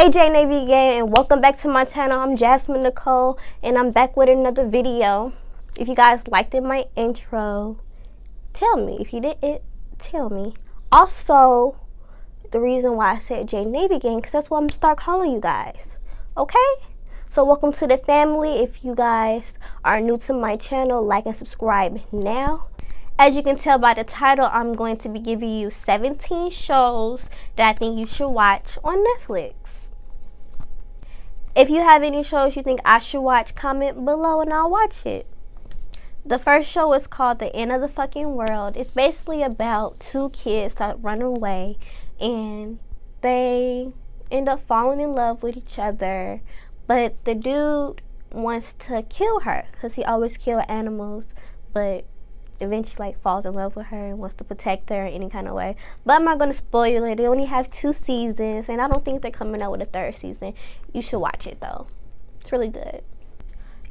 Hey J Navy gang, and welcome back to my channel. I'm Jasmine Nicole and I'm back with another video. If you guys liked my intro, tell me. If you didn't, tell me. Also, the reason why I said J Navy gang, because that's what I'm gonna start calling you guys. Okay? So welcome to the family. If you guys are new to my channel, like and subscribe now. As you can tell by the title, I'm going to be giving you 17 shows that I think you should watch on Netflix. If you have any shows you think I should watch, comment below and I'll watch it. The first show is called The End of the Fucking World. It's basically about two kids that run away and they end up falling in love with each other. But the dude wants to kill her because he always kills animals, but eventually falls in love with her and wants to protect her in any kind of way. But I'm not going to spoil it. They only have 2 seasons and I don't think they're coming out with a 3rd season. You should watch it though. It's really good.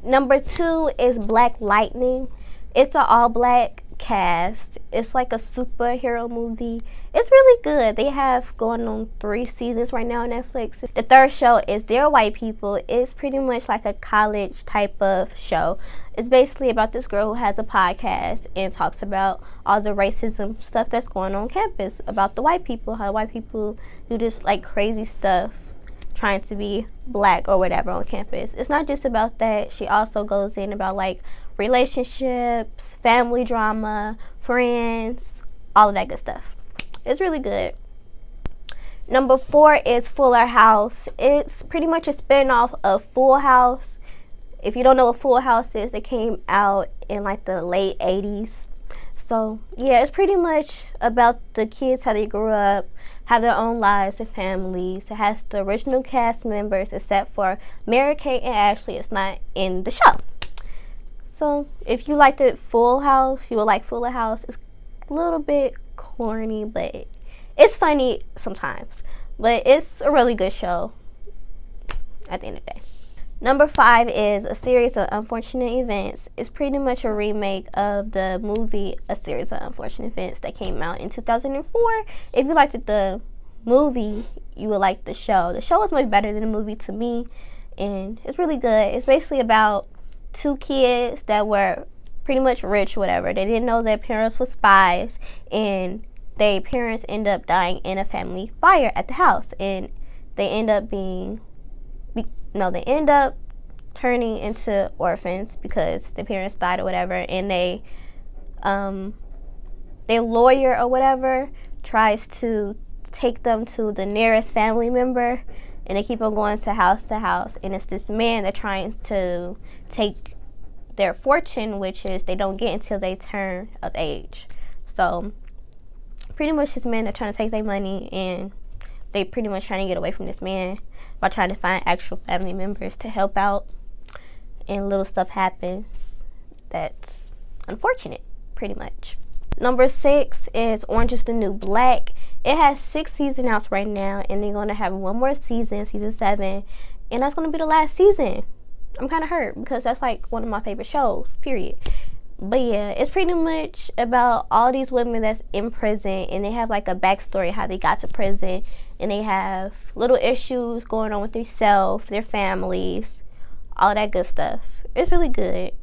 Number 2 is Black Lightning. It's an all-black cast. It's like a superhero movie. It's really good. They have going on 3 seasons right now on Netflix. The 3rd show is They're White People. It's pretty much like a college type of show. It's basically about this girl who has a podcast and talks about all the racism stuff that's going on campus about the white people, how white people do this like crazy stuff trying to be black or whatever on campus. It's not just about that. She also goes in about like relationships, family drama, friends, all of that good stuff. It's really good. Number 4 is Fuller House. It's pretty much a spin-off of Full House. If you don't know what Full House is, it came out in like the late 80s. So yeah, it's pretty much about the kids, how they grew up, have their own lives and families. It has the original cast members except for Mary-Kate and Ashley. It's not in the show. So if you liked it Full House, you will like Fuller House. It's a little bit corny, but it's funny sometimes. But it's a really good show at the end of the day. Number 5 is A Series of Unfortunate Events. It's pretty much a remake of the movie A Series of Unfortunate Events that came out in 2004. If you liked the movie, you would like the show. The show is much better than the movie to me, and it's really good. It's basically about 2 kids that were pretty much rich, whatever. They didn't know their parents were spies, and their parents end up dying in a family fire at the house, and they end up they end up turning into orphans because their parents died or whatever, and their lawyer or whatever tries to take them to the nearest family member, and they keep on going to house, and it's this man that trying to take their fortune, which is they don't get until they turn of age. So pretty much this man that's trying to take their money, and they pretty much trying to get away from this man by trying to find actual family members to help out, and little stuff happens that's unfortunate, pretty much. Number 6 is Orange is the New Black. It has 6 seasons out right now, and they're going to have one more season, season 7, and that's going to be the last season. I'm kind of hurt because that's like one of my favorite shows, period. But yeah, it's pretty much about all these women that's in prison, and they have like a backstory how they got to prison, and they have little issues going on with themselves, their families, all that good stuff. It's really good.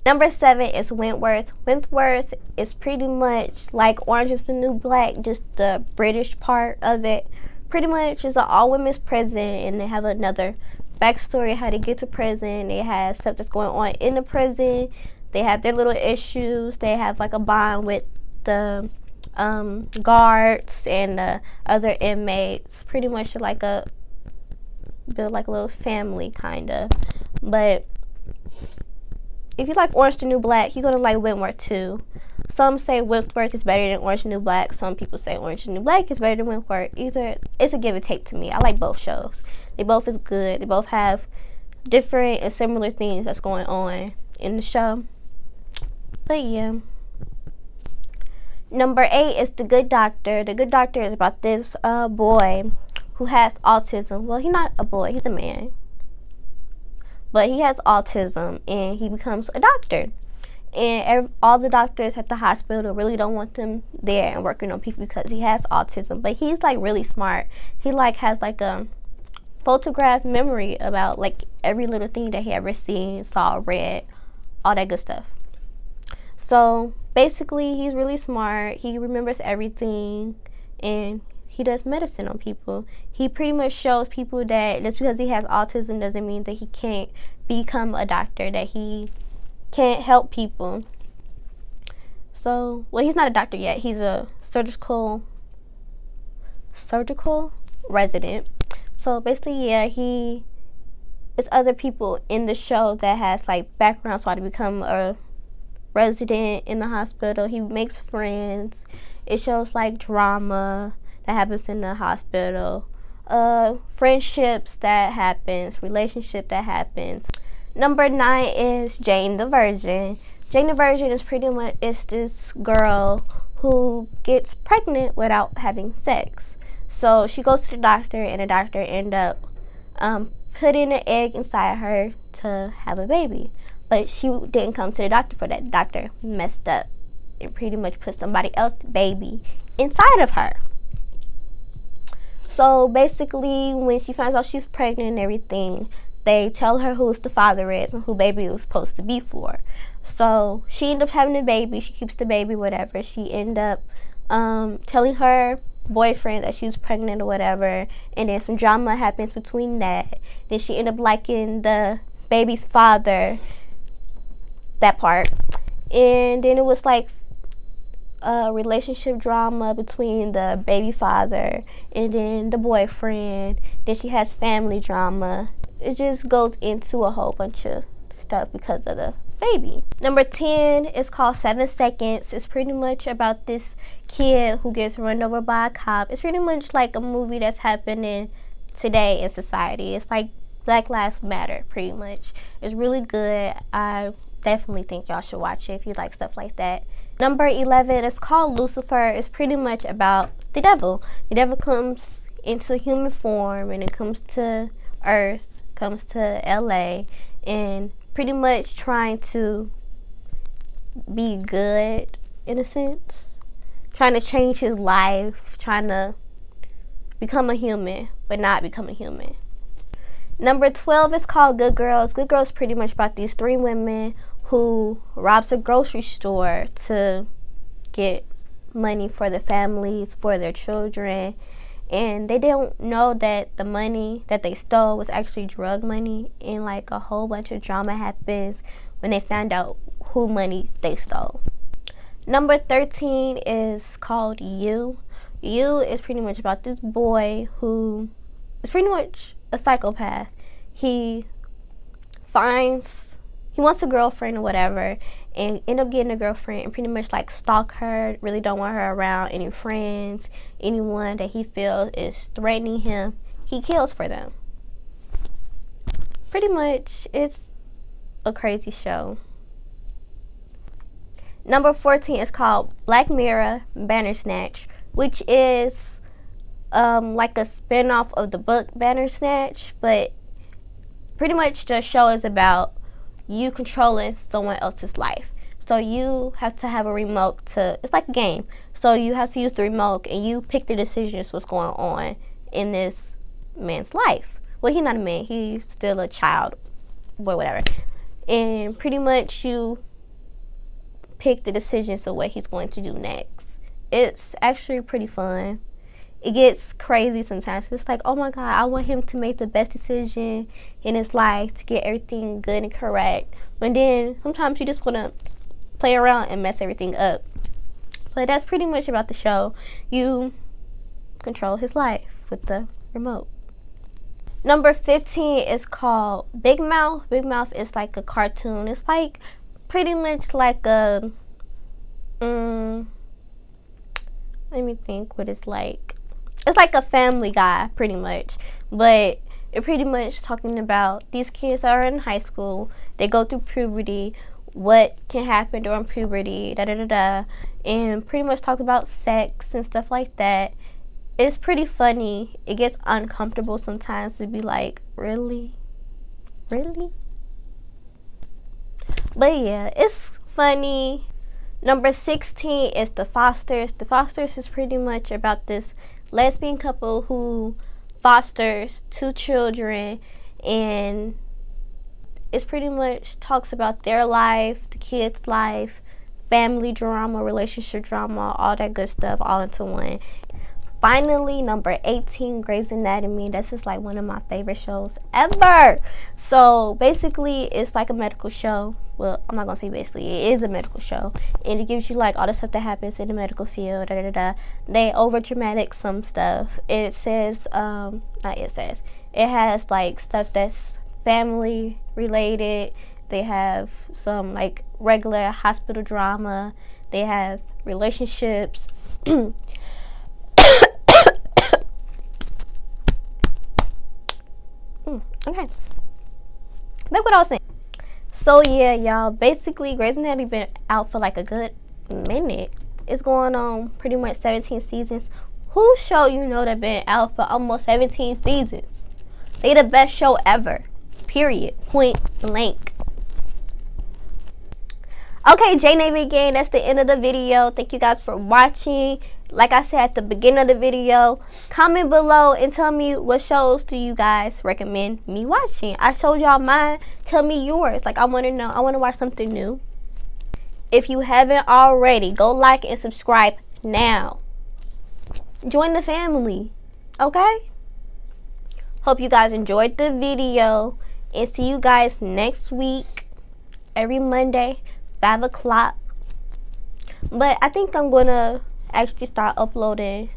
Number 7 is Wentworth. Wentworth is pretty much like Orange is the New Black, just the British part of it. Pretty much it's an all-women's prison, and they have another backstory how they get to prison. They have stuff that's going on in the prison. They have their little issues. They have like a bond with the guards and the other inmates. Pretty much like build like a little family kind of. But if you like Orange is the New Black, you're gonna like Wentworth too. Some say Wentworth is better than Orange is the New Black. Some people say Orange is the New Black is better than Wentworth. Either, it's a give and take to me. I like both shows. They both is good. They both have different and similar things that's going on in the show. But yeah. Number 8 is The Good Doctor. The Good Doctor is about this boy who has autism. Well, he's not a boy. He's a man. But he has autism, and he becomes a doctor. And all the doctors at the hospital really don't want them there and working on people because he has autism. But he's like really smart. He like has like a photograph memory about like every little thing that he ever seen, saw, read, all that good stuff. So basically, he's really smart. He remembers everything, and he does medicine on people. He pretty much shows people that just because he has autism doesn't mean that he can't become a doctor, that he can't help people. So, well, he's not a doctor yet. He's a surgical resident. So basically, yeah, it's other people in the show that has like backgrounds how to become a resident in the hospital. He makes friends. It shows like drama that happens in the hospital, friendships that happens, relationship that happens. Number 9 is Jane the Virgin. Jane the Virgin is pretty much this girl who gets pregnant without having sex. So she goes to the doctor, and the doctor end up putting an egg inside her to have a baby. But she didn't come to the doctor for that. The doctor messed up and pretty much put somebody else's baby inside of her. So basically, when she finds out she's pregnant and everything, they tell her who the father is and who baby was supposed to be for. So she ended up having a baby. She keeps the baby, whatever. She ended up telling her boyfriend that she's pregnant or whatever, and then some drama happens between that. Then she ended up liking the baby's father, that part. And then it was like a relationship drama between the baby father and then the boyfriend. Then she has family drama. It just goes into a whole bunch of stuff because of the baby. Number 10 is called 7 Seconds. It's pretty much about this kid who gets run over by a cop. It's pretty much like a movie that's happening today in society. It's like Black Lives Matter, pretty much. It's really good. I definitely think y'all should watch it if you like stuff like that. Number 11 is called Lucifer. It's pretty much about the devil. The devil comes into human form, and it comes to Earth, comes to LA, and pretty much trying to be good in a sense, trying to change his life, trying to become a human but not become a human. Number 12 is called Good Girls. Good Girls is pretty much about these 3 women who robs a grocery store to get money for their families, for their children, and they don't know that the money that they stole was actually drug money, and like a whole bunch of drama happens when they find out who money they stole. Number 13 is called You. You is pretty much about this boy who is pretty much a psychopath. He wants a girlfriend or whatever, and end up getting a girlfriend and pretty much like stalk her, really don't want her around any friends, anyone that he feels is threatening him, he kills for them. Pretty much, it's a crazy show. Number 14 is called Black Mirror Bandersnatch, which is like a spin-off of the book Bandersnatch, but pretty much the show is about you controlling someone else's life. So you have to have a remote it's like a game. So you have to use the remote and you pick the decisions what's going on in this man's life. Well, he's not a man, he's still a child, boy, whatever. And pretty much you pick the decisions of what he's going to do next. It's actually pretty fun. It gets crazy sometimes. It's like, oh my God, I want him to make the best decision in his life to get everything good and correct. But then sometimes you just want to play around and mess everything up. But that's pretty much about the show. You control his life with the remote. Number 15 is called Big Mouth. Big Mouth is like a cartoon. It's like pretty much like a let me think what it's like. It's like a Family Guy, pretty much. But it pretty much talking about these kids that are in high school. They go through puberty, what can happen during puberty, and pretty much talk about sex and stuff like that. It's pretty funny. It gets uncomfortable sometimes to be like, really? Really? But yeah, it's funny. Number 16 is The Fosters. The Fosters is pretty much about this lesbian couple who fosters 2 children, and it's pretty much talks about their life, the kids' life, family drama, relationship drama, all that good stuff all into one. Finally, number 18, Grey's Anatomy. This is like one of my favorite shows ever. So basically, it's like a medical show. Well, I'm not gonna say basically, it is a medical show, and it gives you like all the stuff that happens in the medical field. They over dramatic some stuff. It says, it has like stuff that's family related. They have some like regular hospital drama. They have relationships. Okay, back what I was saying. So yeah, y'all, basically Grey's Anatomy been out for like a good minute. It's going on pretty much 17 seasons. Who show you know that been out for almost 17 seasons? They the best show ever, period, point blank. Okay, J Navy gang, that's the end of the video. Thank you guys for watching. Like I said at the beginning of the video, comment below and tell me what shows do you guys recommend me watching. I showed y'all mine. Tell me yours. Like, I want to know. I want to watch something new. If you haven't already, go like and subscribe now. Join the family. Okay? Hope you guys enjoyed the video. And see you guys next week. Every Monday, 5 o'clock. But I think I'm going to actually start uploading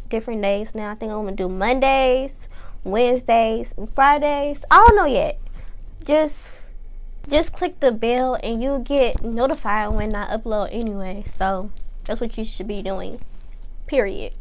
different days now. I think I'm gonna do Mondays, Wednesdays, and Fridays. I don't know yet. Just click the bell and you'll get notified when I upload anyway. So that's what you should be doing, period.